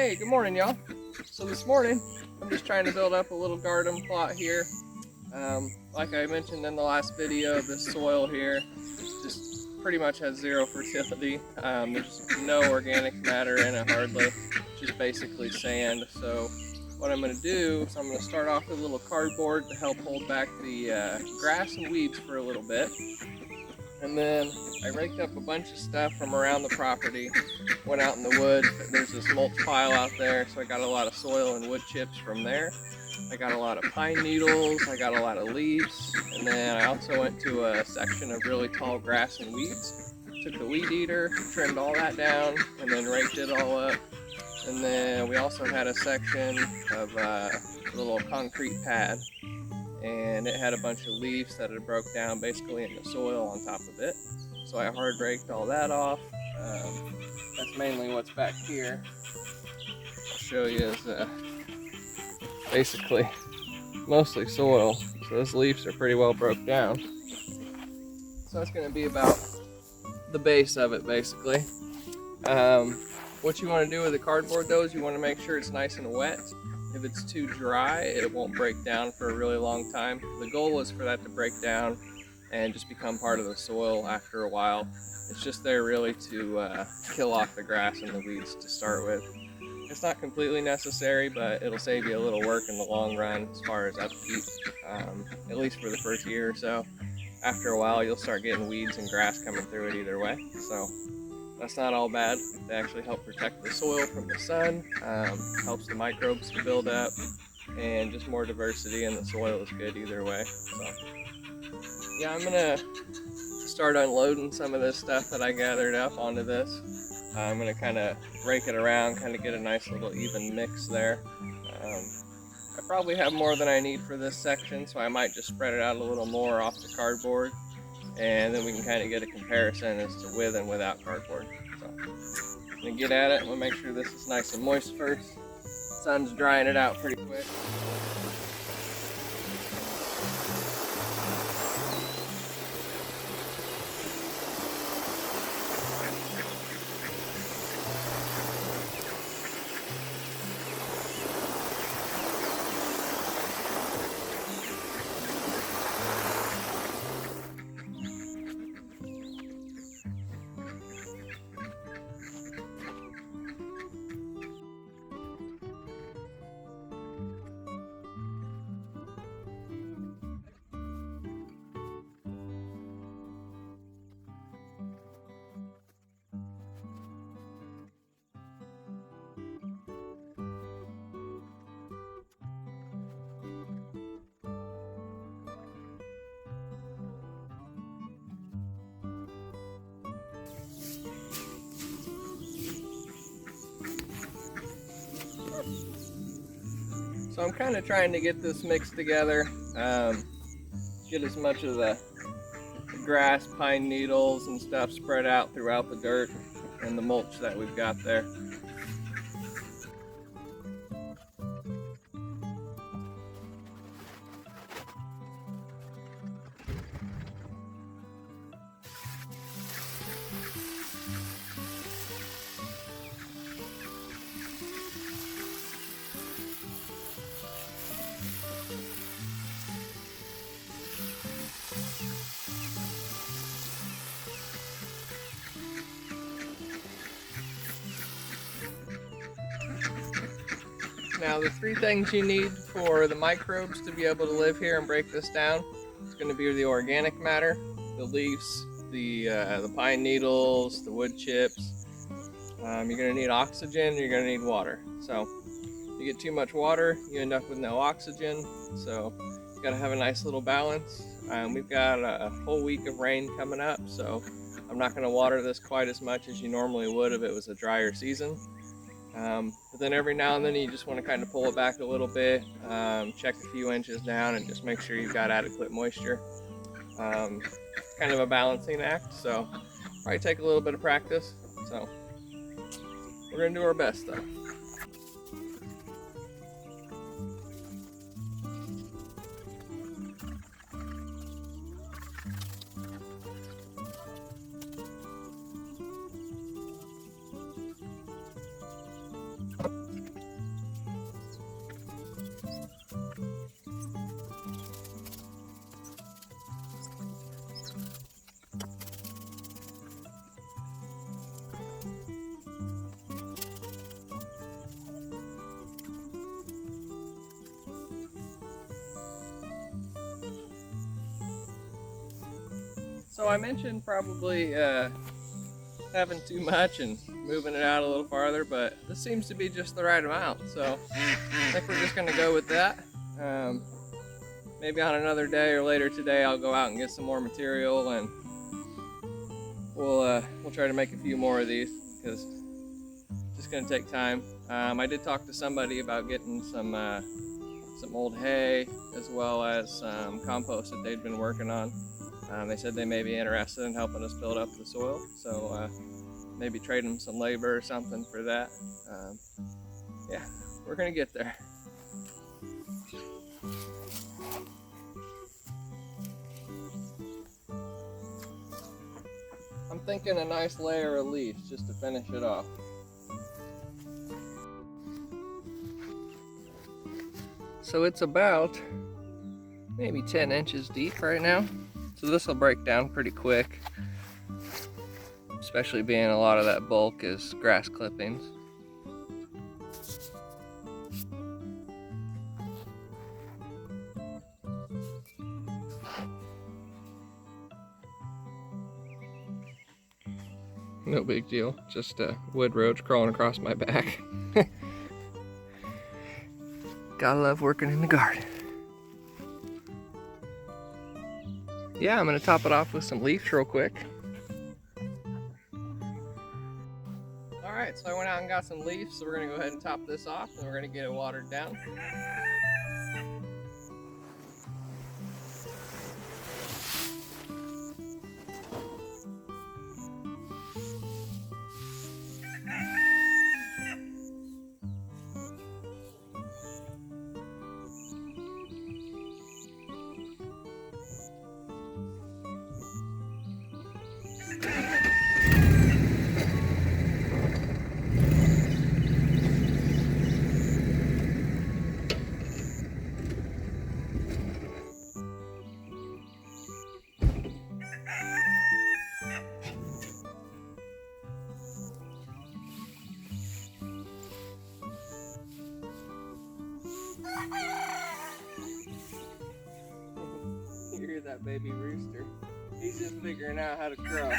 Hey, good morning, y'all. So this morning, I'm just trying to build up a little garden plot here. Like I mentioned in the last video, this soil here just pretty much has zero fertility. There's no organic matter in it hardly, just basically sand. So what I'm going to do is I'm going to start off with a little cardboard to help hold back the grass and weeds for a little bit. And then I raked up a bunch of stuff from around the property, went out in the woods. There's this mulch pile out there, so I got a lot of soil and wood chips from there. I got a lot of pine needles, I got a lot of leaves, and then I also went to a section of really tall grass and weeds. Took the weed eater, trimmed all that down, and then raked it all up. And then we also had a section of a little concrete pad, and it had a bunch of leaves that had broke down basically in the soil on top of it. So I hard raked all that off. That's mainly what's back here. I'll show you is basically mostly soil. So those leaves are pretty well broke down. So that's going to be about the base of it basically. What you want to do with the cardboard though is you want to make sure it's nice and wet. If it's too dry, it won't break down for a really long time. The goal is for that to break down and just become part of the soil after a while. It's just there really to kill off the grass and the weeds to start with. It's not completely necessary, but it'll save you a little work in the long run as far as upkeep, at least for the first year or so. After a while, you'll start getting weeds and grass coming through it either way. So that's not all bad. They actually help protect the soil from the sun, helps the microbes to build up, and just more diversity in the soil is good either way. So yeah, I'm gonna start unloading some of this stuff that I gathered up onto this. I'm gonna kind of rake it around, kind of get a nice little even mix there. I probably have more than I need for this section, so I might just spread it out a little more off the cardboard, and then we can kind of get a comparison as to with and without cardboard. So I'm gonna get at it. I'm gonna make sure this is nice and moist first. Sun's drying it out pretty quick. So I'm kind of trying to get this mixed together, get as much of the grass, pine needles and stuff spread out throughout the dirt and the mulch that we've got there. Now the three things you need for the microbes to be able to live here and break this down is going to be the organic matter, the leaves, the pine needles, the wood chips. You're going to need oxygen, you're going to need water. So if you get too much water, you end up with no oxygen. So you got to have a nice little balance. We've got a whole week of rain coming up, so I'm not going to water this quite as much as you normally would if it was a drier season. But then every now and then you just want to kind of pull it back a little bit, check a few inches down and just make sure you've got adequate moisture. Kind of a balancing act, so probably take a little bit of practice. So we're going to do our best though. So I mentioned probably having too much and moving it out a little farther, but this seems to be just the right amount. So I think we're just gonna go with that. Maybe on another day or later today, I'll go out and get some more material, and we'll try to make a few more of these because it's just gonna take time. I did talk to somebody about getting some old hay as well as some compost that they'd been working on. They said they may be interested in helping us build up the soil, so maybe trade them some labor or something for that. Yeah, we're gonna get there. I'm thinking a nice layer of leaves just to finish it off. So it's about maybe 10 inches deep right now. So this will break down pretty quick, especially being a lot of that bulk is grass clippings. No big deal, just a wood roach crawling across my back. Gotta love working in the garden. Yeah, I'm gonna top it off with some leaves real quick. Alright, so I went out and got some leaves, so we're gonna go ahead and top this off and we're gonna get it watered down. You hear that baby rooster? He's just figuring out how to crow.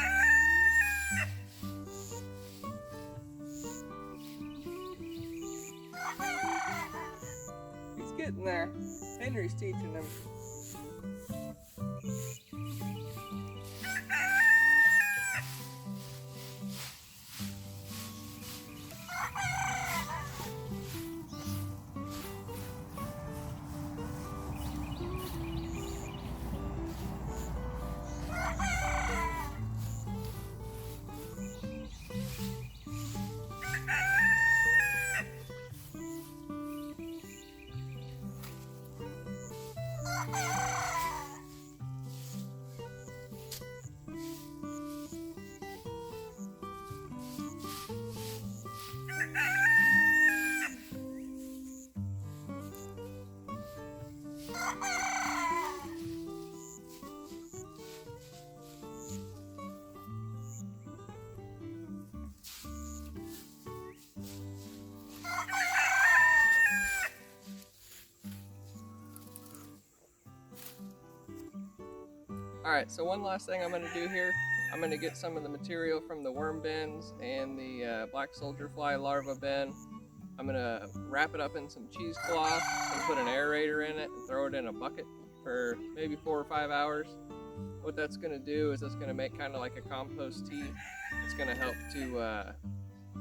He's getting there. Henry's teaching him. Alright, so one last thing I'm going to do here, I'm going to get some of the material from the worm bins and the black soldier fly larva bin. I'm going to wrap it up in some cheesecloth and put an aerator in it and throw it in a bucket for maybe 4 or 5 hours. What that's going to do is it's going to make kind of like a compost tea. It's going to help to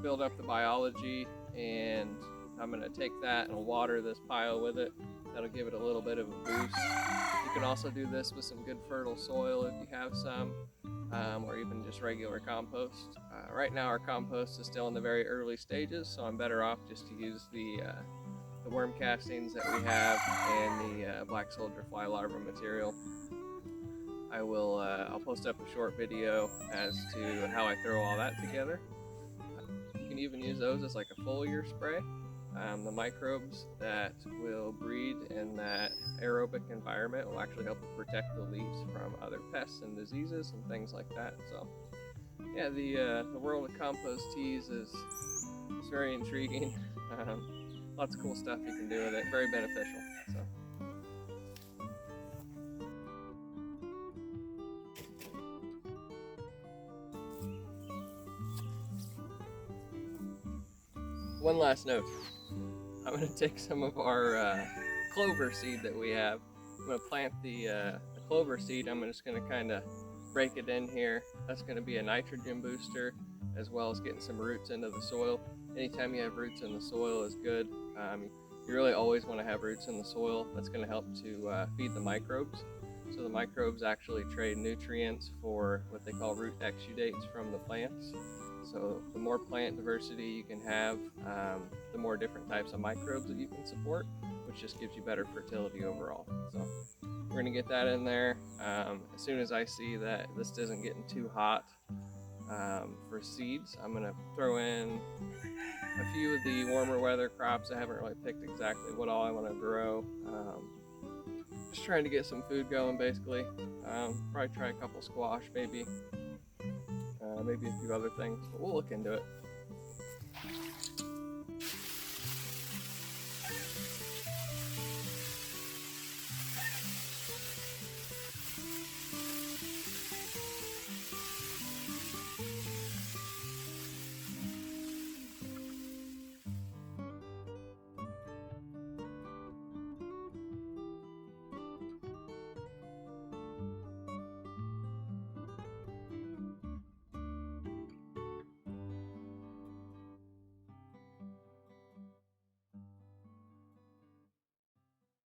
build up the biology, and I'm going to take that and water this pile with it. That'll give it a little bit of a boost. You can also do this with some good fertile soil if you have some, or even just regular compost. Right now our compost is still in the very early stages, so I'm better off just to use the worm castings that we have and the black soldier fly larva material. I'll post up a short video as to how I throw all that together. You can even use those as like a foliar spray. The microbes that will breed in that aerobic environment will actually help protect the leaves from other pests and diseases and things like that. So yeah, the world of compost teas is very intriguing. Lots of cool stuff you can do with it, very beneficial. So. one last note. I'm going to take some of our clover seed that we have. I'm going to plant the clover seed. I'm just going to kind of break it in here. That's going to be a nitrogen booster, as well as getting some roots into the soil. Anytime you have roots in the soil is good. You really always want to have roots in the soil. That's going to help to feed the microbes. So the microbes actually trade nutrients for what they call root exudates from the plants. So the more plant diversity you can have, the more different types of microbes that you can support, which just gives you better fertility overall. So we're going to get that in there. As soon as I see that this isn't getting too hot for seeds, I'm going to throw in a few of the warmer weather crops. I haven't really picked exactly what all I want to grow. Just trying to get some food going, basically. Probably try a couple squash, maybe a few other things, but we'll look into it.